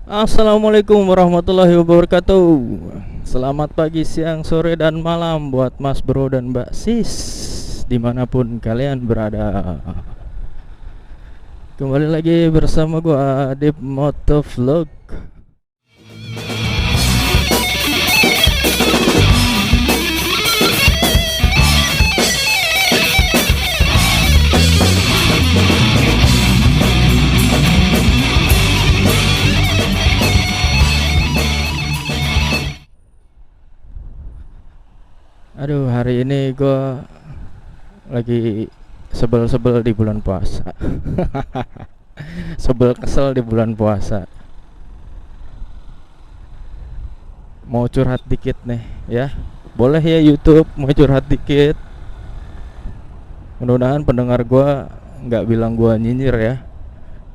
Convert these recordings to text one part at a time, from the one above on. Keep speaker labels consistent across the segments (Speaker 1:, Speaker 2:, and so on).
Speaker 1: Assalamualaikum warahmatullahi wabarakatuh. Selamat pagi, siang, sore, dan malam buat mas bro dan mbak sis dimanapun kalian berada. Kembali lagi bersama gua Deep Motovlog. Aduh, hari ini gua lagi sebel-sebel di bulan puasa. Sebel kesel di bulan puasa. Mau curhat dikit nih ya. Boleh ya YouTube, mau curhat dikit. Mudah-mudahan pendengar gua nggak bilang gua nyinyir ya.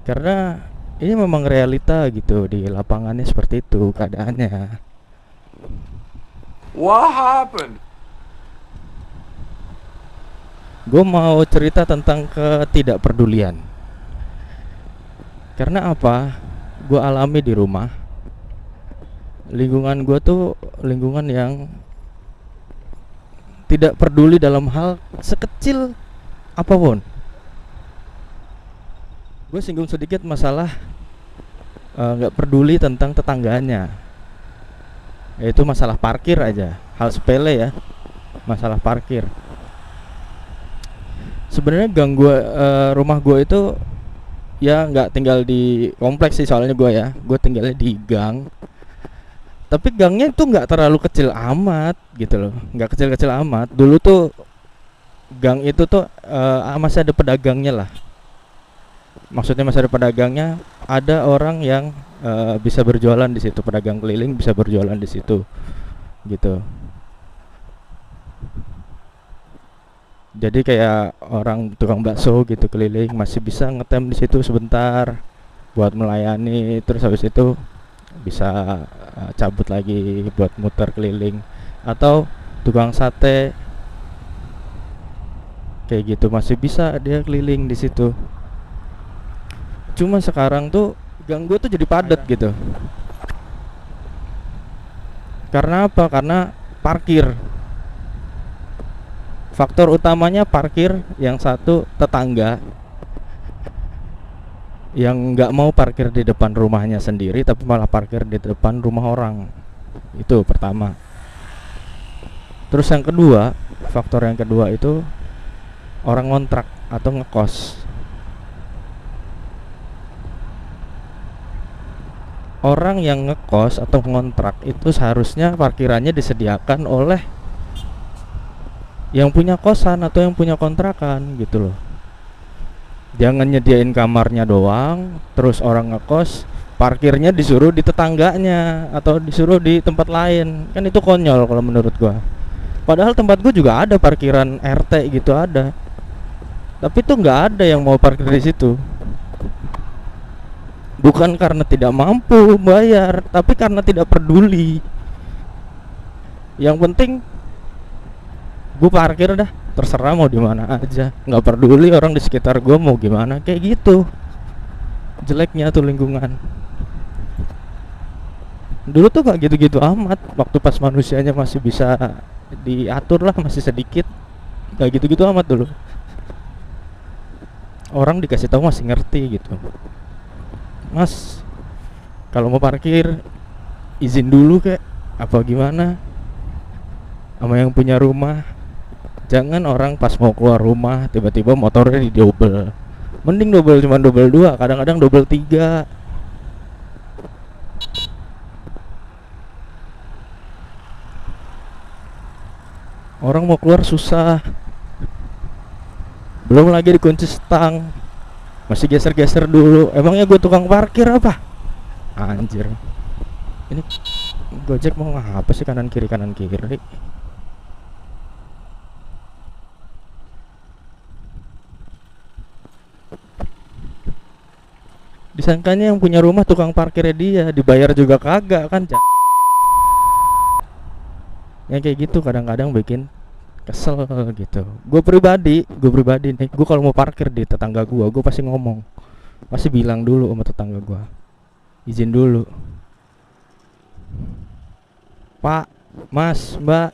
Speaker 1: Karena ini memang realita gitu, di lapangannya seperti itu keadaannya.
Speaker 2: What happened?
Speaker 1: Gue mau cerita tentang ketidakpedulian. Karena apa? Gue alami di rumah. Lingkungan gue tuh lingkungan yang tidak peduli dalam hal sekecil apapun. Gue singgung sedikit masalah nggak peduli tentang tetangganya. Yaitu masalah parkir aja, hal sepele ya, masalah parkir. Sebenarnya gang gua, rumah gua itu ya nggak tinggal di kompleks sih, soalnya gua ya, gua tinggalnya di gang. Tapi gangnya itu nggak terlalu kecil amat gitu loh, nggak kecil-kecil amat. Dulu tuh gang itu tuh masih ada pedagangnya lah. Maksudnya masih ada pedagangnya, ada orang yang bisa berjualan di situ, pedagang keliling bisa berjualan di situ, gitu. Jadi kayak orang tukang bakso gitu keliling masih bisa ngetem di situ sebentar buat melayani, terus habis itu bisa cabut lagi buat muter keliling. Atau tukang sate kayak gitu masih bisa dia keliling di situ. Cuma sekarang tuh gang gue tuh jadi padat gitu. Karena apa? Karena parkir. Faktor utamanya parkir, yang satu tetangga yang nggak mau parkir di depan rumahnya sendiri tapi malah parkir di depan rumah orang. Itu pertama. Terus yang kedua, faktor yang kedua itu orang ngontrak atau ngekos. Orang yang ngekos atau ngontrak itu seharusnya parkirannya disediakan oleh yang punya kosan atau yang punya kontrakan gitu loh. Jangan nyediain kamarnya doang, terus orang ngekos parkirnya disuruh di tetangganya atau disuruh di tempat lain. Kan itu konyol kalau menurut gua. Padahal tempat gua juga ada parkiran RT gitu ada. Tapi tuh nggak ada yang mau parkir di situ. Bukan karena tidak mampu bayar, tapi karena tidak peduli. Yang penting gue parkir dah, terserah mau di mana aja, nggak peduli orang di sekitar gue mau gimana, kayak gitu. Jeleknya tuh lingkungan. Dulu tuh nggak gitu-gitu amat, waktu pas manusianya masih bisa diatur lah, masih sedikit, nggak gitu-gitu amat dulu. Orang dikasih tahu masih ngerti gitu. Mas, kalau mau parkir izin dulu kek, apa gimana sama yang punya rumah. Jangan orang pas mau keluar rumah tiba-tiba motornya di double. Mending double cuma double 2, kadang-kadang double 3. Orang mau keluar susah. Belum lagi dikunci stang. Masih geser-geser dulu. Emangnya gue tukang parkir apa? Anjir. Ini Gojek mau ngapa sih kanan kiri kanan kiri? Disangkanya yang punya rumah tukang parkirnya dia, dibayar juga kagak kan. Yang kayak gitu kadang-kadang bikin kesel gitu. Gue pribadi nih, gue kalau mau parkir di tetangga gue pasti ngomong, pasti bilang dulu sama tetangga gue, izin dulu, Pak, Mas, Mbak,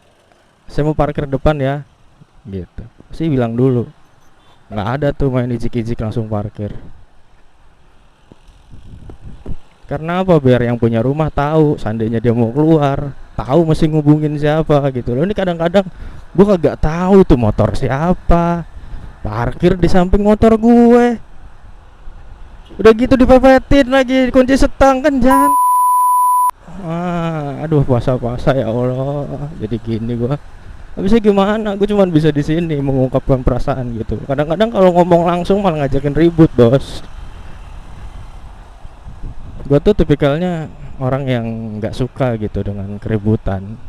Speaker 1: saya mau parkir depan ya, gitu. Pasti bilang dulu. Nggak ada tuh main ijik-ijik langsung parkir. Karena apa? Biar yang punya rumah tahu, seandainya dia mau keluar, tahu mesti ngubungin siapa gitu loh. Ini kadang-kadang gue kagak tahu itu motor siapa, parkir di samping motor gue. Udah gitu dipepetin lagi, kunci setang kan jangan. Aduh, puasa-puasa ya Allah. Jadi gini gua. Habisnya gimana? Gue cuma bisa di sini mengungkapkan perasaan gitu. Kadang-kadang kalau ngomong langsung malah ngajakin ribut, Bos. Gue tuh tipikalnya orang yang nggak suka gitu dengan keributan.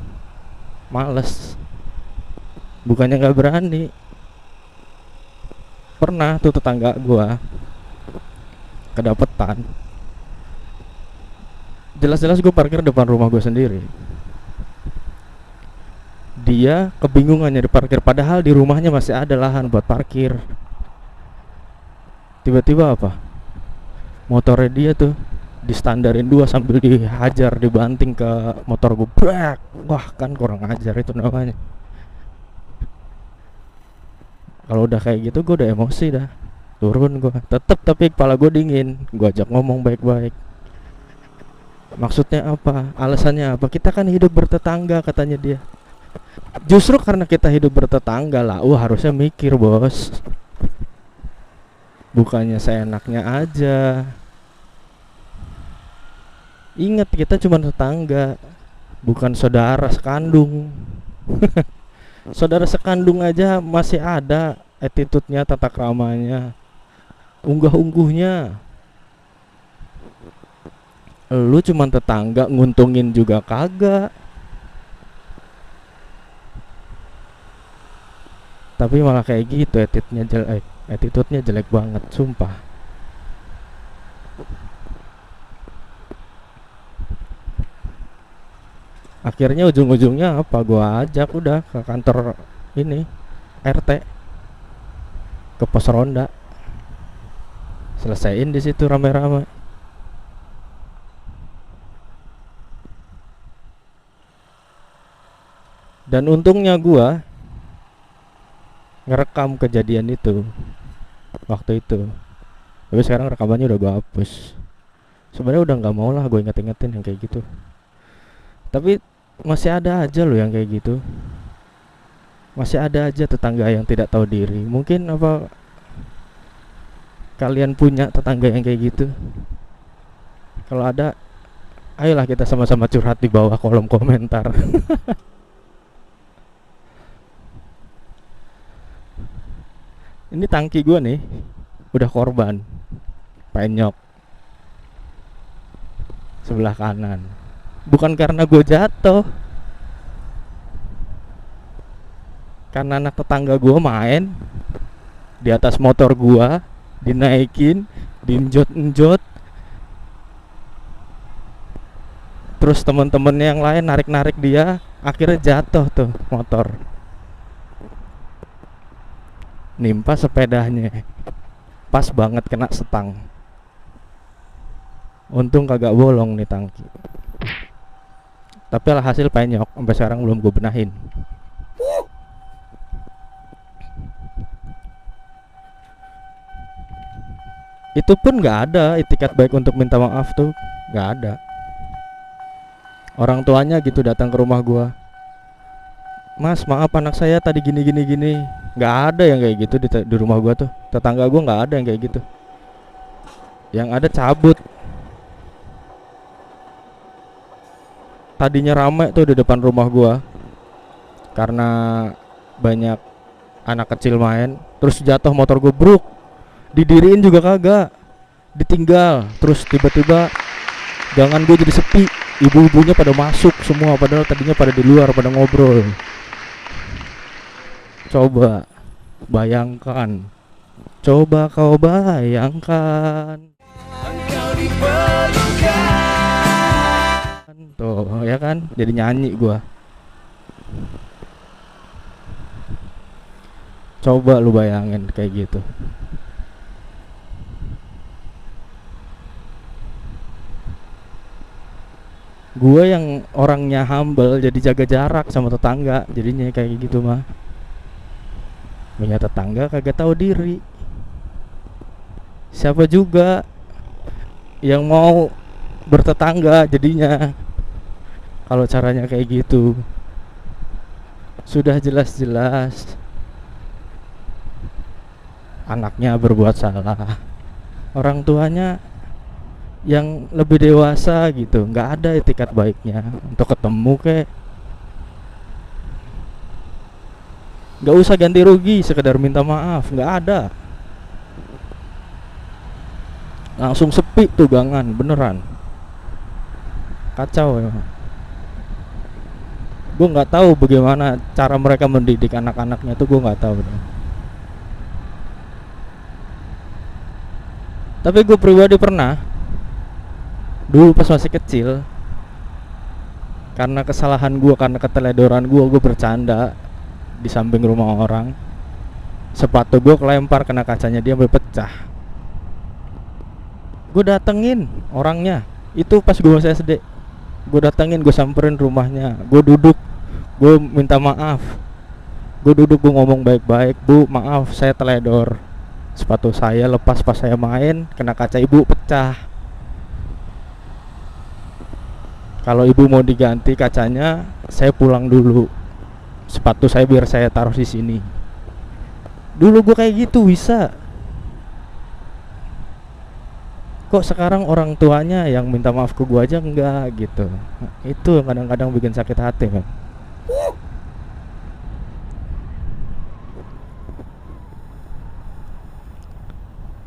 Speaker 1: Males. Bukannya nggak berani. Pernah tuh tetangga gua kedapetan. Jelas-jelas gue parkir depan rumah gue sendiri. Dia kebingungan nyari parkir, padahal di rumahnya masih ada lahan buat parkir. Tiba-tiba apa? Motornya dia tuh distandarin dua sambil dihajar, dibanting ke motor gue. Brak! Wah, kan kurang ajar itu namanya. Kalau udah kayak gitu gue udah emosi dah. Turun gue. Tetep tapi kepala gue dingin. Gue ajak ngomong baik-baik. Maksudnya apa? Alasannya apa? Kita kan hidup bertetangga, katanya dia. Justru karena kita hidup bertetangga lah, harusnya mikir, Bos. Bukannya seenaknya aja. Ingat, kita cuma tetangga, bukan saudara sekandung. Saudara sekandung aja masih ada attitude-nya, tata kramanya, unggah-ungguhnya. Lu cuma tetangga, nguntungin juga kagak. Tapi malah kayak gitu, attitude-nya jelek banget, sumpah. Akhirnya ujung-ujungnya apa? Gua ajak udah ke kantor ini, RT, ke pos ronda. Selesaiin di situ rame-rame. Dan untungnya gua ngerekam kejadian itu waktu itu. Tapi sekarang rekamannya udah gua hapus. Sebenarnya udah nggak mau lah gue inget-ingetin yang kayak gitu. Tapi masih ada aja loh yang kayak gitu. Masih ada aja tetangga yang tidak tahu diri. Mungkin apa kalian punya tetangga yang kayak gitu? Kalau ada, ayolah kita sama-sama curhat di bawah kolom komentar. Ini tangki gue nih udah korban penyok sebelah kanan. Bukan karena gue jatuh, karena anak tetangga gue main di atas motor gue, dinaikin, diinjot-injot. Terus temen-temennya yang lain narik-narik dia, akhirnya jatuh tuh motor, nimpa sepedanya, pas banget kena setang. Untung kagak bolong nih tangki. Tapi alhasil penyok, sampai sekarang belum gue benahin. Itu pun nggak ada itikat baik untuk minta maaf tuh, nggak ada. Orang tuanya gitu datang ke rumah gue, Mas, maaf anak saya tadi gini. Nggak ada yang kayak gitu di rumah gue tuh. Tetangga gue nggak ada yang kayak gitu. Yang ada cabut. Tadinya rame tuh di depan rumah gue karena banyak anak kecil main. Terus jatuh motor gue, bruk. Didiriin juga kagak, ditinggal. Terus tiba-tiba jangan gue jadi sepi, ibu-ibunya pada masuk semua, padahal tadinya pada di luar pada ngobrol. Coba bayangkan, coba kau bayangkan. Tuh ya kan, jadi nyanyi gua. Coba lu bayangin kayak gitu. Gue yang orangnya humble jadi jaga jarak sama tetangga, jadinya kayak gitu mah. Punya tetangga kagak tahu diri. Siapa juga yang mau bertetangga jadinya kalau caranya kayak gitu. Sudah jelas-jelas anaknya berbuat salah, orang tuanya yang lebih dewasa gitu nggak ada etikat baiknya untuk ketemu kek, nggak usah ganti rugi, sekedar minta maaf nggak ada, langsung sepi tuh gangan beneran, kacau ya. Gue nggak tahu bagaimana cara mereka mendidik anak-anaknya tuh, gue nggak tahu deh. Tapi gue pribadi pernah dulu pas masih kecil, karena kesalahan gue, karena keteledoran gue bercanda di samping rumah orang, sepatu gue kelempar kena kacanya dia sampai pecah. Gue datengin orangnya itu pas gue masih SD, gue datengin, gue samperin rumahnya, gue duduk, gue minta maaf, gue duduk, gue ngomong baik-baik, bu maaf saya teledor, sepatu saya lepas pas saya main kena kaca ibu pecah, kalau ibu mau diganti kacanya saya pulang dulu, sepatu saya biar saya taruh di sini. Dulu gue kayak gitu bisa. Kok sekarang orang tuanya yang minta maaf ke gue aja enggak gitu. Itu kadang-kadang bikin sakit hati kan.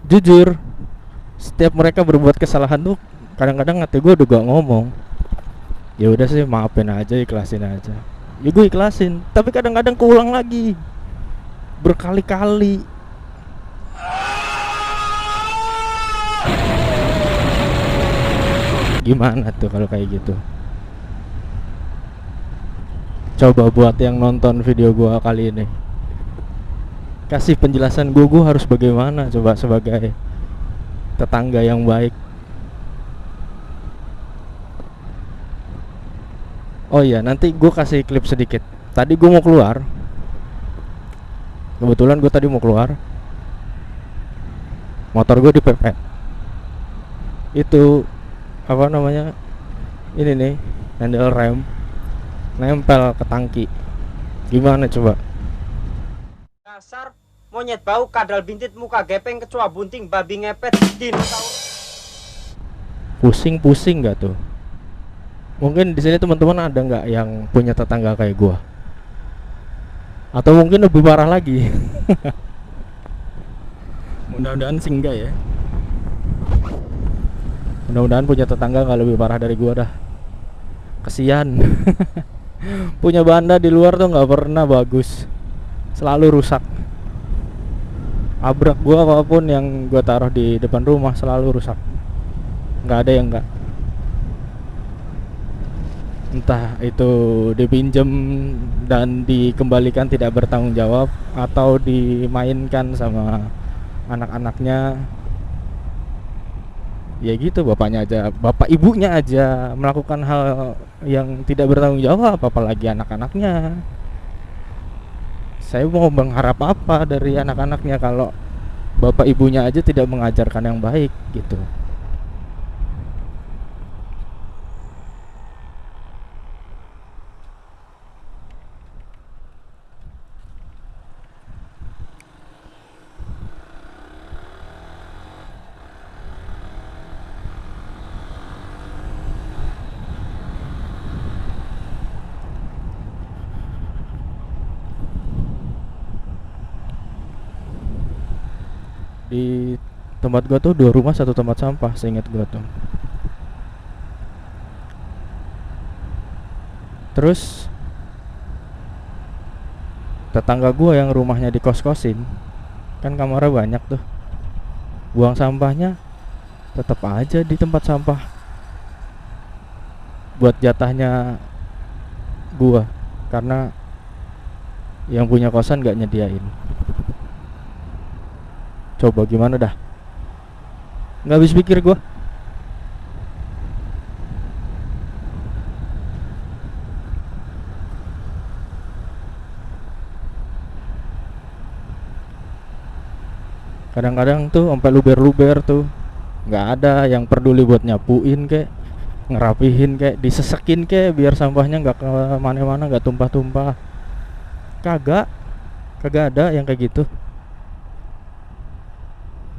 Speaker 1: Jujur, setiap mereka berbuat kesalahan tuh kadang-kadang hati gue udah gak ngomong, ya udah sih maafin aja, ikhlasin aja. Ya gue ikhlasin, tapi kadang-kadang keulang lagi berkali-kali. Gimana tuh kalau kayak gitu? Coba buat yang nonton video gua kali ini, kasih penjelasan gua harus bagaimana coba sebagai tetangga yang baik. Oh iya, nanti gua kasih klip sedikit. Tadi gua mau keluar, kebetulan gua tadi mau keluar, motor gua dipepet. Itu apa namanya, ini nih, handle rem nempel ke tangki. Gimana coba?
Speaker 2: Dasar monyet bau, kadal bintit, muka gepeng, kecoa bunting, babi ngepet, dinosaurus.
Speaker 1: Pusing-pusing gak tuh? Mungkin di sini teman-teman ada nggak yang punya tetangga kayak gua? Atau mungkin lebih parah lagi? Mudah-mudahan sih enggak ya. Mudah-mudahan punya tetangga nggak lebih parah dari gua dah. Kesian. Punya Banda di luar tuh nggak pernah bagus, selalu rusak. Abrak gua apapun yang gua taruh di depan rumah selalu rusak, nggak ada yang nggak. Entah itu dipinjem dan dikembalikan tidak bertanggung jawab, atau dimainkan sama anak-anaknya. Ya gitu, bapaknya aja, bapak ibunya aja melakukan hal yang tidak bertanggung jawab, apalagi anak-anaknya. Saya mau mengharap apa dari anak-anaknya kalau bapak ibunya aja tidak mengajarkan yang baik gitu. Di tempat gua tuh 2 rumah 1 tempat sampah, seingat gua tuh. Terus tetangga gua yang rumahnya di kos-kosin, kan kamarnya banyak tuh, buang sampahnya tetap aja di tempat sampah buat jatahnya gua, karena yang punya kosan gak nyediain. Coba gimana dah, nggak habis pikir gua. Kadang-kadang tuh sampai luber-luber tuh, nggak ada yang peduli buat nyapuin kek, ngerapihin kek, disesekin kek biar sampahnya nggak ke mana-mana, nggak tumpah-tumpah. Kagak ada yang kayak gitu.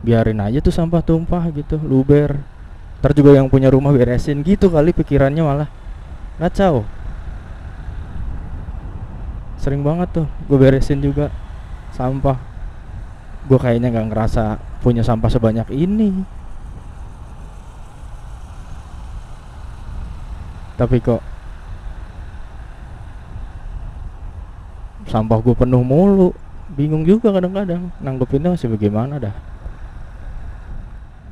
Speaker 1: Biarin aja tuh sampah tumpah gitu, luber. Ntar juga yang punya rumah beresin gitu kali pikirannya, malah kacau. Sering banget tuh gue beresin juga sampah. Gue kayaknya nggak ngerasa punya sampah sebanyak ini, tapi kok sampah gue penuh mulu. Bingung juga kadang-kadang nanggepinnya masih bagaimana dah.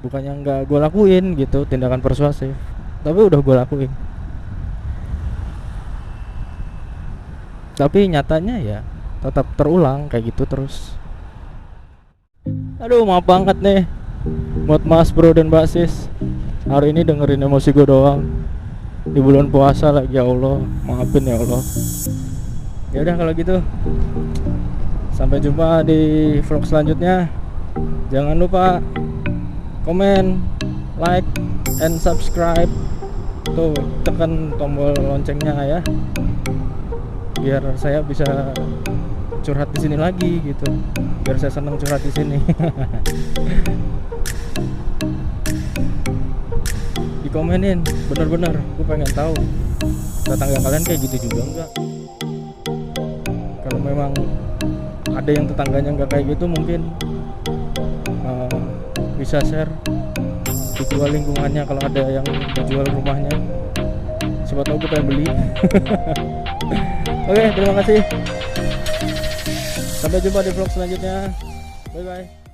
Speaker 1: Bukannya nggak gue lakuin gitu tindakan persuasif, tapi udah gue lakuin. Tapi nyatanya ya tetap terulang kayak gitu terus. Aduh, maaf banget nih buat Mas Bro dan Mbak Sis, hari ini dengerin emosi gue doang di bulan puasa lagi. Ya Allah, maafin ya Allah. Ya udah kalau gitu, sampai jumpa di vlog selanjutnya. Jangan lupa komen, like, and subscribe. Tuh, tekan tombol loncengnya ya, biar saya bisa curhat di sini lagi gitu. Biar saya senang curhat di sini. Dikomenin, bener-bener, gue pengen tahu tetangga kalian kayak gitu juga enggak. Kalau memang ada yang tetangganya enggak kayak gitu, mungkin bisa share, dijual lingkungannya. Kalau ada yang dijual rumahnya, siapa tahu gue pengen beli. Oke, terima kasih. Sampai jumpa di vlog selanjutnya. Bye bye.